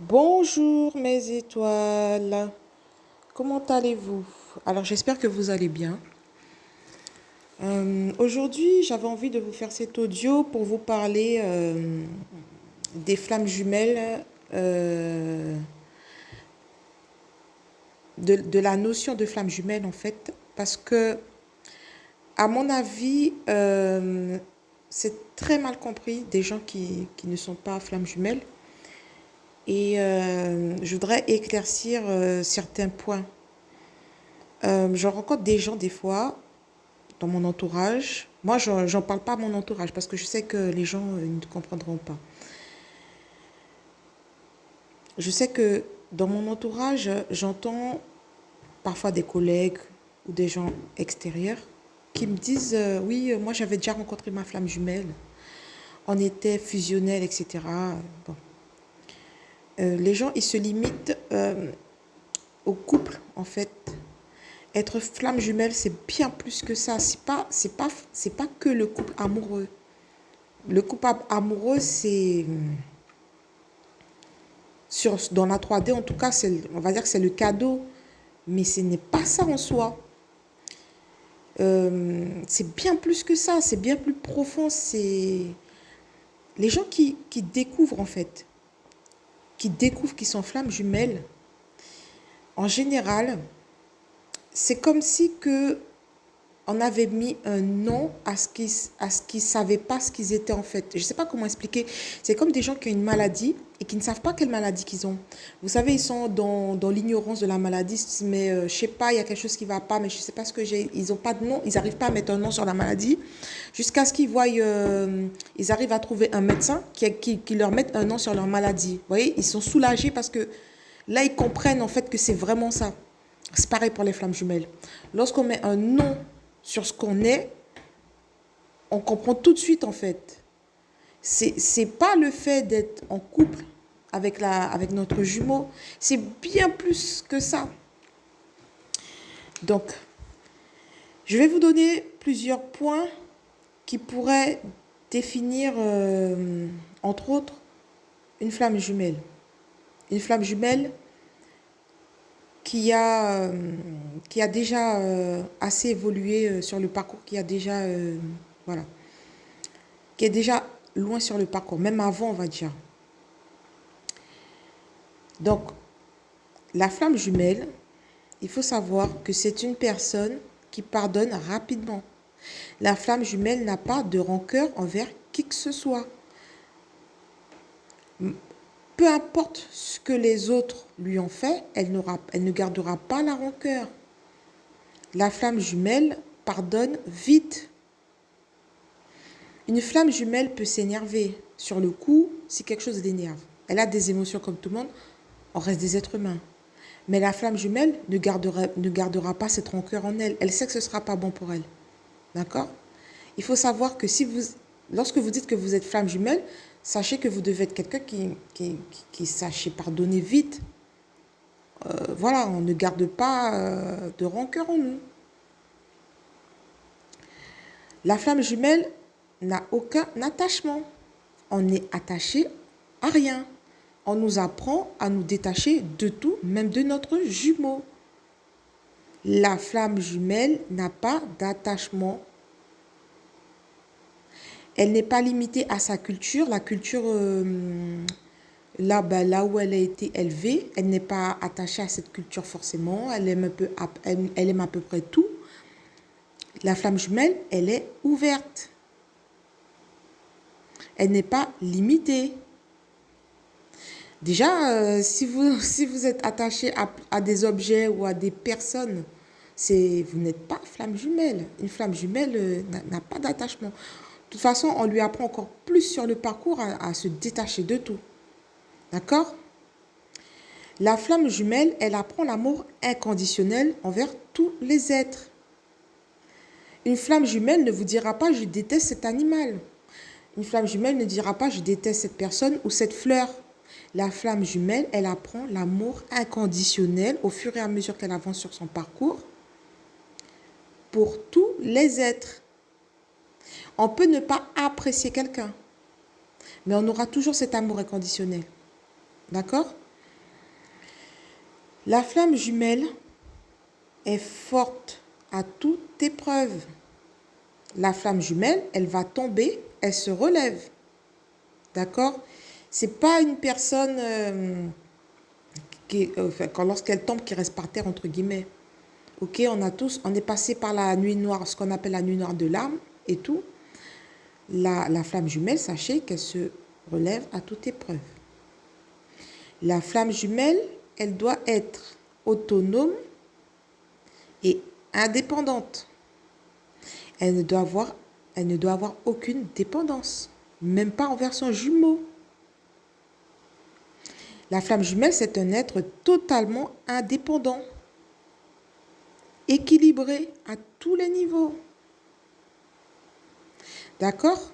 Bonjour mes étoiles, comment allez-vous? Alors j'espère que vous allez bien. Aujourd'hui j'avais envie de vous faire cet audio pour vous parler des flammes jumelles, de la notion de flamme jumelle en fait, parce que à mon avis c'est très mal compris des gens qui ne sont pas flammes jumelles et je voudrais éclaircir certains points. Je rencontre des gens des fois dans mon entourage. Moi, j'en parle pas à mon entourage parce que je sais que les gens ne comprendront pas. Je sais que dans mon entourage, j'entends parfois des collègues ou des gens extérieurs qui me disent oui, moi j'avais déjà rencontré ma flamme jumelle. On était fusionnels, etc. Bon. Les gens, ils se limitent au couple, en fait. Être flamme jumelle, c'est bien plus que ça. C'est pas que le couple amoureux. Le couple amoureux, c'est dans la 3D, en tout cas, on va dire que c'est le cadeau, mais ce n'est pas ça en soi. C'est bien plus que ça, c'est bien plus profond. C'est les gens qui découvrent en fait, qui découvrent qu'ils sont flammes jumelles. En général, c'est comme si que on avait mis un nom à ce qu'ils ne savaient pas ce qu'ils étaient en fait. Je ne sais pas comment expliquer. C'est comme des gens qui ont une maladie et qui ne savent pas quelle maladie qu'ils ont. Vous savez, ils sont dans l'ignorance de la maladie. Mais je ne sais pas, il y a quelque chose qui ne va pas, mais je ne sais pas ce que j'ai. Ils n'ont pas de nom, ils n'arrivent pas à mettre un nom sur la maladie. Jusqu'à ce qu'ils voient, ils arrivent à trouver un médecin qui leur mette un nom sur leur maladie. Vous voyez, ils sont soulagés parce que là, ils comprennent en fait que c'est vraiment ça. C'est pareil pour les flammes jumelles. Lorsqu'on met un nom sur ce qu'on est, on comprend tout de suite en fait. C'est pas le fait d'être en couple avec notre jumeau, c'est bien plus que ça. Donc, je vais vous donner plusieurs points qui pourraient définir, entre autres, une flamme jumelle. Une flamme jumelle qui a déjà assez évolué sur le parcours, voilà, qui est déjà loin sur le parcours, même avant, on va dire. Donc, la flamme jumelle, il faut savoir que c'est une personne qui pardonne rapidement. La flamme jumelle n'a pas de rancœur envers qui que ce soit. Peu importe ce que les autres lui ont fait, elle ne gardera pas la rancœur. La flamme jumelle pardonne vite. Une flamme jumelle peut s'énerver sur le coup si quelque chose l'énerve. Elle a des émotions comme tout le monde, on reste des êtres humains. Mais la flamme jumelle ne gardera pas cette rancœur en elle. Elle sait que ce ne sera pas bon pour elle. D'accord? Il faut savoir que lorsque vous dites que vous êtes flamme jumelle, sachez que vous devez être quelqu'un qui sache pardonner vite. Voilà, on ne garde pas de rancœur en nous. La flamme jumelle n'a aucun attachement. On est attaché à rien. On nous apprend à nous détacher de tout, même de notre jumeau. La flamme jumelle n'a pas d'attachement. Elle n'est pas limitée à sa culture. La culture, là où elle a été élevée, elle n'est pas attachée à cette culture forcément. Elle aime à peu près tout. La flamme jumelle, elle est ouverte. Elle n'est pas limitée. Déjà, si vous êtes attaché à des objets ou à des personnes, vous n'êtes pas flamme jumelle. Une flamme jumelle n'a pas d'attachement. De toute façon, on lui apprend encore plus sur le parcours à se détacher de tout. D'accord? La flamme jumelle, elle apprend l'amour inconditionnel envers tous les êtres. Une flamme jumelle ne vous dira pas « je déteste cet animal ». Une flamme jumelle ne dira pas « je déteste cette personne ou cette fleur ». La flamme jumelle, elle apprend l'amour inconditionnel au fur et à mesure qu'elle avance sur son parcours pour tous les êtres. On peut ne pas apprécier quelqu'un, mais on aura toujours cet amour inconditionnel. D'accord? La flamme jumelle est forte à toute épreuve. La flamme jumelle, elle va tomber, elle se relève. D'accord? C'est pas une personne lorsqu'elle tombe, qui reste par terre, entre guillemets. Ok, on est passé par la nuit noire, ce qu'on appelle la nuit noire de l'âme et tout. La flamme jumelle, sachez qu'elle se relève à toute épreuve. La flamme jumelle, elle doit être autonome et indépendante. Elle ne doit avoir aucune dépendance, même pas envers son jumeau. La flamme jumelle, c'est un être totalement indépendant, équilibré à tous les niveaux. D'accord?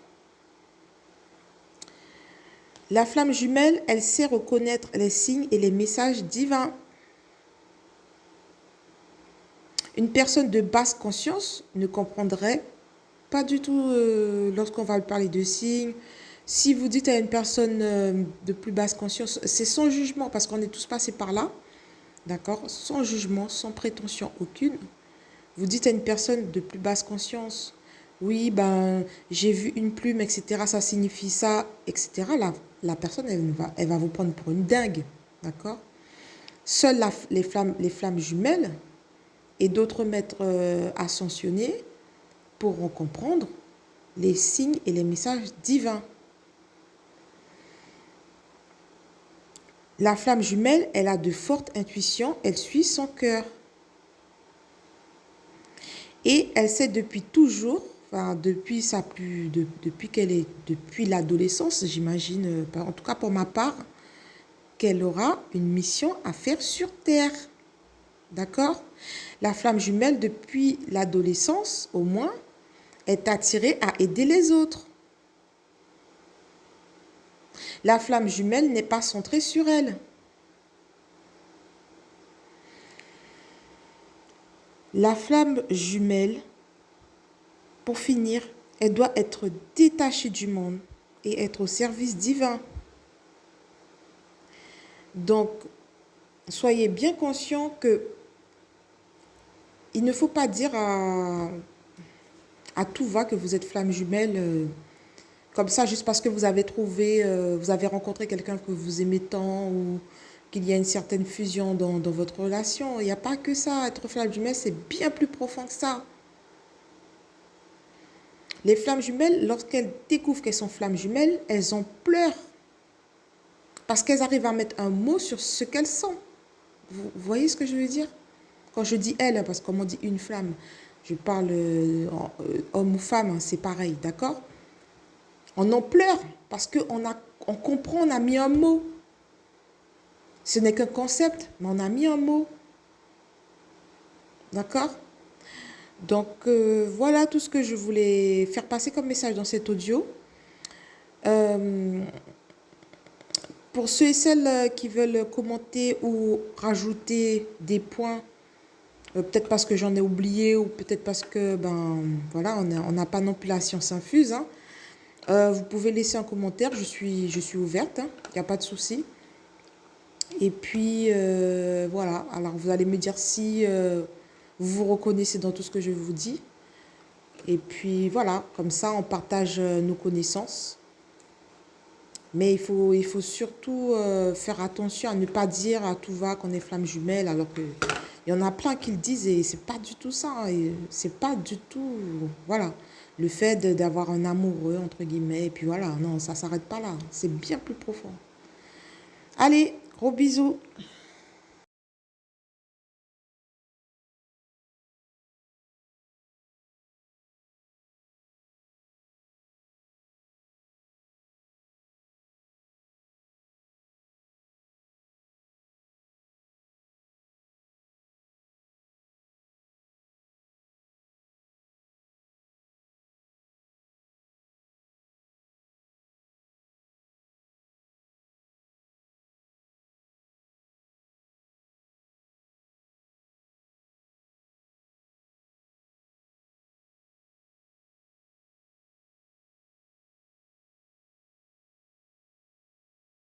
La flamme jumelle, elle sait reconnaître les signes et les messages divins. Une personne de basse conscience ne comprendrait pas du tout lorsqu'on va parler de signes. Si vous dites à une personne de plus basse conscience, c'est sans jugement, parce qu'on est tous passés par là, d'accord? Sans jugement, sans prétention aucune. Vous dites à une personne de plus basse conscience, oui, ben, j'ai vu une plume, etc., ça signifie ça, etc. La personne, elle va vous prendre pour une dingue, d'accord? Seules les flammes jumelles et d'autres maîtres ascensionnés pourront comprendre les signes et les messages divins. La flamme jumelle, elle a de fortes intuitions, elle suit son cœur. Et elle sait depuis toujours, enfin, depuis l'adolescence, j'imagine, en tout cas pour ma part, qu'elle aura une mission à faire sur Terre. D'accord? La flamme jumelle, depuis l'adolescence, au moins, est attirée à aider les autres. La flamme jumelle n'est pas centrée sur elle. La flamme jumelle, pour finir, elle doit être détachée du monde et être au service divin. Donc, soyez bien conscients que il ne faut pas dire à tout va que vous êtes flamme jumelle comme ça, juste parce que vous avez vous avez rencontré quelqu'un que vous aimez tant, ou qu'il y a une certaine fusion dans votre relation. Il n'y a pas que ça. Être flamme jumelle, c'est bien plus profond que ça. Les flammes jumelles, lorsqu'elles découvrent qu'elles sont flammes jumelles, elles en pleurent. Parce qu'elles arrivent à mettre un mot sur ce qu'elles sont. Vous voyez ce que je veux dire? Quand je dis elle, parce qu'on dit une flamme, je parle homme ou femme, hein, c'est pareil, d'accord? On en pleure parce qu'on comprend, on a mis un mot. Ce n'est qu'un concept, mais on a mis un mot. D'accord? Donc, voilà tout ce que je voulais faire passer comme message dans cet audio. Pour ceux et celles qui veulent commenter ou rajouter des points, peut-être parce que j'en ai oublié, ou peut-être parce que, ben, voilà, on n'a pas non plus la science infuse, hein. Vous pouvez laisser un commentaire, je suis ouverte, hein, il n'y a pas de souci. Et puis, voilà, alors vous allez me dire si vous vous reconnaissez dans tout ce que je vous dis. Et puis, voilà, comme ça, on partage nos connaissances. Mais il faut surtout faire attention à ne pas dire à tout va qu'on est flamme jumelle, alors que il y en a plein qui le disent et c'est pas du tout ça. C'est pas du tout, voilà, le fait d'avoir un amoureux, entre guillemets, et puis voilà, non, ça s'arrête pas là. C'est bien plus profond. Allez, gros bisous.